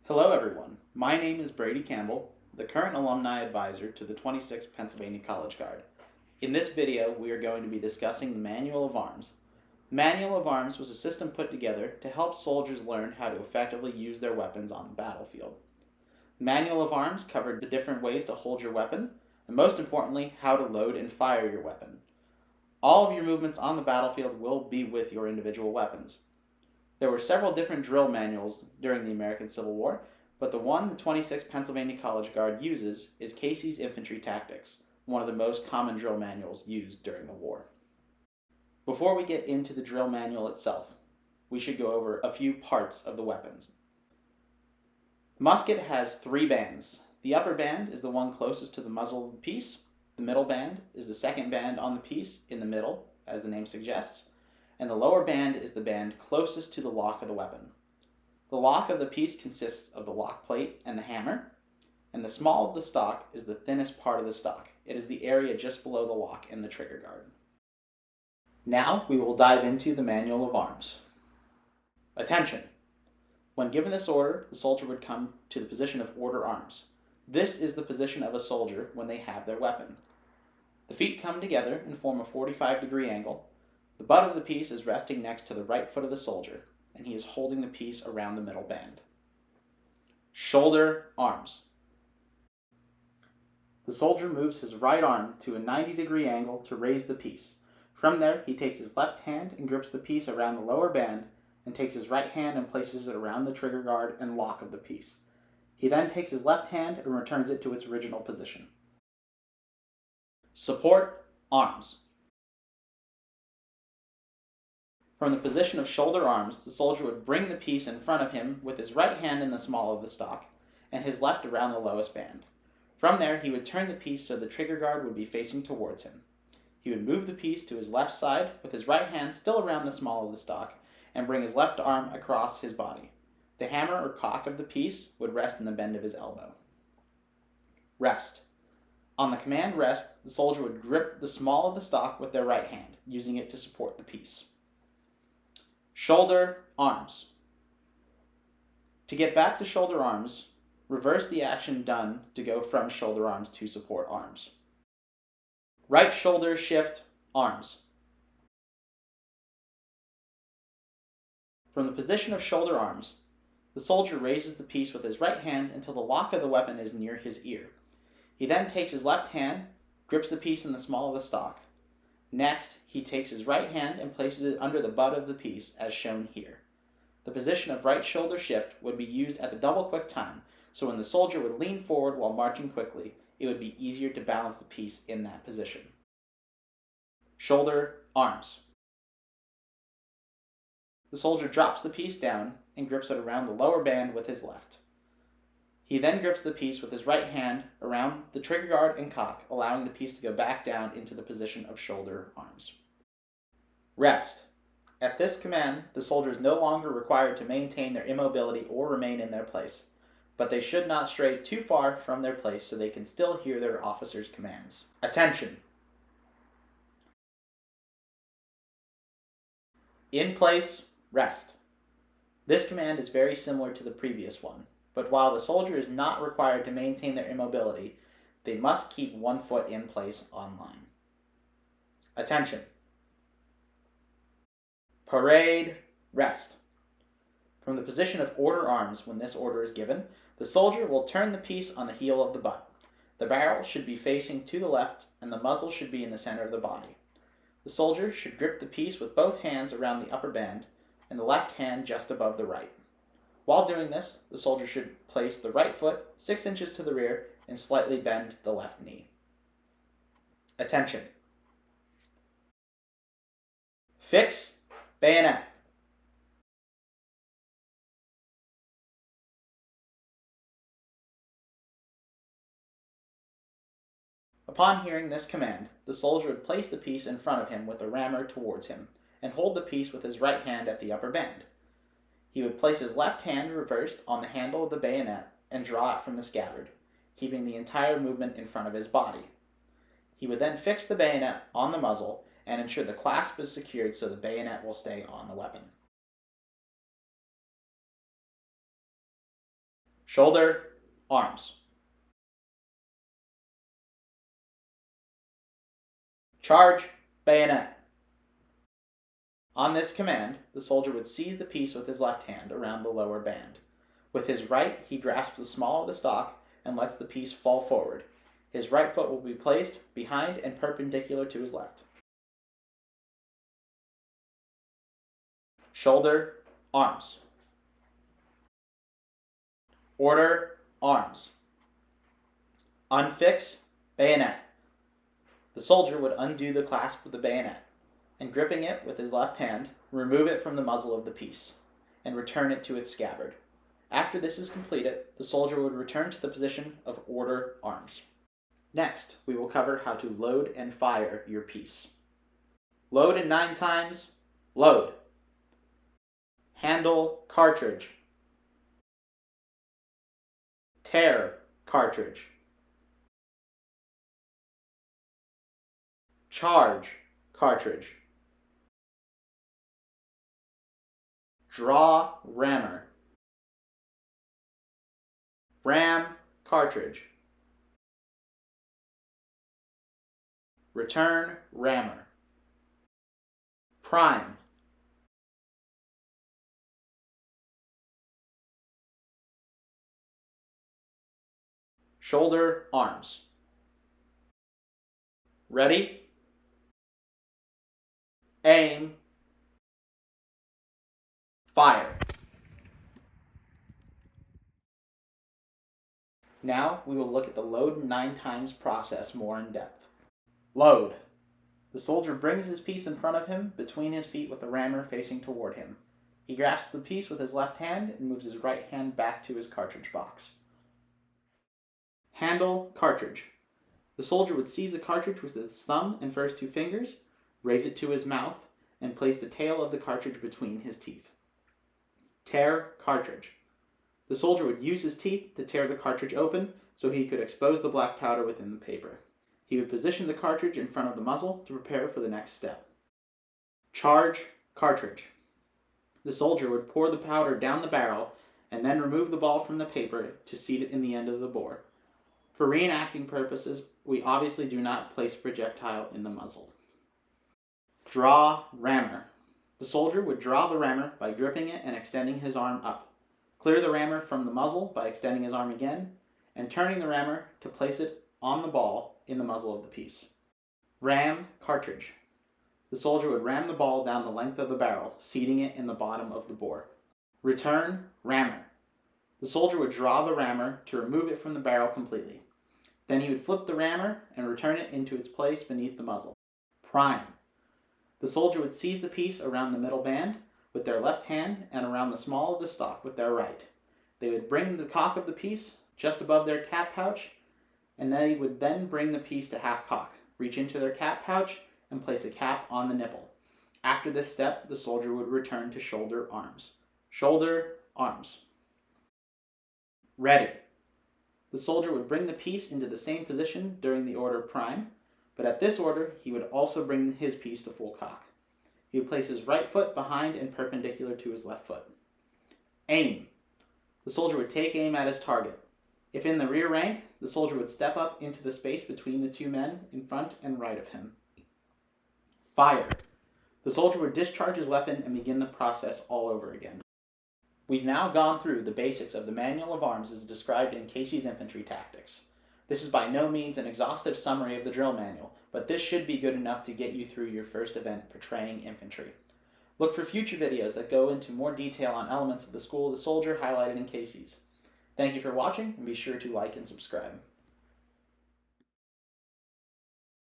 Hello everyone, my name is Brady Campbell, the current alumni advisor to the 26th Pennsylvania College Guard. In this video, we are going to be discussing the Manual of Arms. The Manual of Arms was a system put together to help soldiers learn how to effectively use their weapons on the battlefield. The Manual of Arms covered the different ways to hold your weapon, and most importantly, how to load and fire your weapon. All of your movements on the battlefield will be with your individual weapons. There were several different drill manuals during the American Civil War, but the one the 26th Pennsylvania College Guard uses is Casey's Infantry Tactics, one of the most common drill manuals used during the war. Before we get into the drill manual itself, we should go over a few parts of the weapons. The musket has 3 bands. The upper band is the one closest to the muzzle of the piece. The middle band is the second band on the piece in the middle, as the name suggests, and the lower band is the band closest to the lock of the weapon. The lock of the piece consists of the lock plate and the hammer, and the small of the stock is the thinnest part of the stock. It is the area just below the lock and the trigger guard. Now we will dive into the Manual of Arms. Attention! When given this order, the soldier would come to the position of order arms. This is the position of a soldier when they have their weapon. The feet come together and form a 45-degree angle. The butt of the piece is resting next to the right foot of the soldier, and he is holding the piece around the middle band. Shoulder arms. The soldier moves his right arm to a 90-degree angle to raise the piece. From there, he takes his left hand and grips the piece around the lower band, and takes his right hand and places it around the trigger guard and lock of the piece. He then takes his left hand and returns it to its original position. Support arms. From the position of shoulder arms, the soldier would bring the piece in front of him with his right hand in the small of the stock, and his left around the lowest band. From there, he would turn the piece so the trigger guard would be facing towards him. He would move the piece to his left side with his right hand still around the small of the stock, and bring his left arm across his body. The hammer or cock of the piece would rest in the bend of his elbow. Rest. On the command rest, the soldier would grip the small of the stock with their right hand, using it to support the piece. Shoulder arms. To get back to shoulder arms, reverse the action done to go from shoulder arms to support arms. Right shoulder shift arms. From the position of shoulder arms, the soldier raises the piece with his right hand until the lock of the weapon is near his ear. He then takes his left hand, grips the piece in the small of the stock. Next, he takes his right hand and places it under the butt of the piece, as shown here. The position of right shoulder shift would be used at the double quick time, so when the soldier would lean forward while marching quickly, it would be easier to balance the piece in that position. Shoulder arms. The soldier drops the piece down and grips it around the lower band with his left. He then grips the piece with his right hand around the trigger guard and cock, allowing the piece to go back down into the position of shoulder arms. Rest. At this command, the soldier is no longer required to maintain their immobility or remain in their place, but they should not stray too far from their place so they can still hear their officer's commands. Attention! In place, rest. This command is very similar to the previous one, but while the soldier is not required to maintain their immobility, they must keep one foot in place on line. Attention! Parade, rest. From the position of order arms, when this order is given, the soldier will turn the piece on the heel of the butt. The barrel should be facing to the left, and the muzzle should be in the center of the body. The soldier should grip the piece with both hands around the upper band, and the left hand just above the right. While doing this, the soldier should place the right foot 6 inches to the rear and slightly bend the left knee. Attention! Fix, bayonet. Upon hearing this command, the soldier would place the piece in front of him with the rammer towards him, and hold the piece with his right hand at the upper band. He would place his left hand reversed on the handle of the bayonet and draw it from the scabbard, keeping the entire movement in front of his body. He would then fix the bayonet on the muzzle and ensure the clasp is secured so the bayonet will stay on the weapon. shoulder, arms. Charge, bayonet. On this command, the soldier would seize the piece with his left hand around the lower band. With his right, he grasps the small of the stock and lets the piece fall forward. His right foot will be placed behind and perpendicular to his left. Shoulder, arms. Order, arms. Unfix, bayonet. The soldier would undo the clasp of the bayonet, and gripping it with his left hand, remove it from the muzzle of the piece, and return it to its scabbard. After this is completed, the soldier would return to the position of order, arms. Next, we will cover how to load and fire your piece. Load in 9 times, load. Handle cartridge. Tear cartridge. Charge cartridge. Draw rammer. Ram cartridge. Return rammer. Prime. Shoulder, arms. Ready? Aim. Fire. Now we will look at the load 9 times process more in depth. Load. The soldier brings his piece in front of him between his feet with the rammer facing toward him. He grasps the piece with his left hand and moves his right hand back to his cartridge box. Handle cartridge. The soldier would seize a cartridge with his thumb and first 2 fingers, raise it to his mouth, and place the tail of the cartridge between his teeth. Tear cartridge. The soldier would use his teeth to tear the cartridge open so he could expose the black powder within the paper. He would position the cartridge in front of the muzzle to prepare for the next step. Charge cartridge. The soldier would pour the powder down the barrel and then remove the ball from the paper to seat it in the end of the bore. For reenacting purposes, we obviously do not place a projectile in the muzzle. Draw rammer. The soldier would draw the rammer by gripping it and extending his arm up. Clear the rammer from the muzzle by extending his arm again and turning the rammer to place it on the ball in the muzzle of the piece. Ram cartridge. The soldier would ram the ball down the length of the barrel, seating it in the bottom of the bore. Return rammer. The soldier would draw the rammer to remove it from the barrel completely. Then he would flip the rammer and return it into its place beneath the muzzle. Prime. The soldier would seize the piece around the middle band with their left hand and around the small of the stock with their right. They would bring the cock of the piece just above their cap pouch, and they would then bring the piece to half cock, reach into their cap pouch, and place a cap on the nipple. After this step, the soldier would return to shoulder, arms. Shoulder, arms. Ready. The soldier would bring the piece into the same position during the order prime, but at this order, he would also bring his piece to full cock. He would place his right foot behind and perpendicular to his left foot. Aim. The soldier would take aim at his target. If in the rear rank, the soldier would step up into the space between the 2 men in front and right of him. Fire. The soldier would discharge his weapon and begin the process all over again. We've now gone through the basics of the Manual of Arms as described in Casey's Infantry Tactics. This is by no means an exhaustive summary of the drill manual, but this should be good enough to get you through your first event portraying infantry. Look for future videos that go into more detail on elements of the School of the Soldier highlighted in Casey's. Thank you for watching, and be sure to like and subscribe.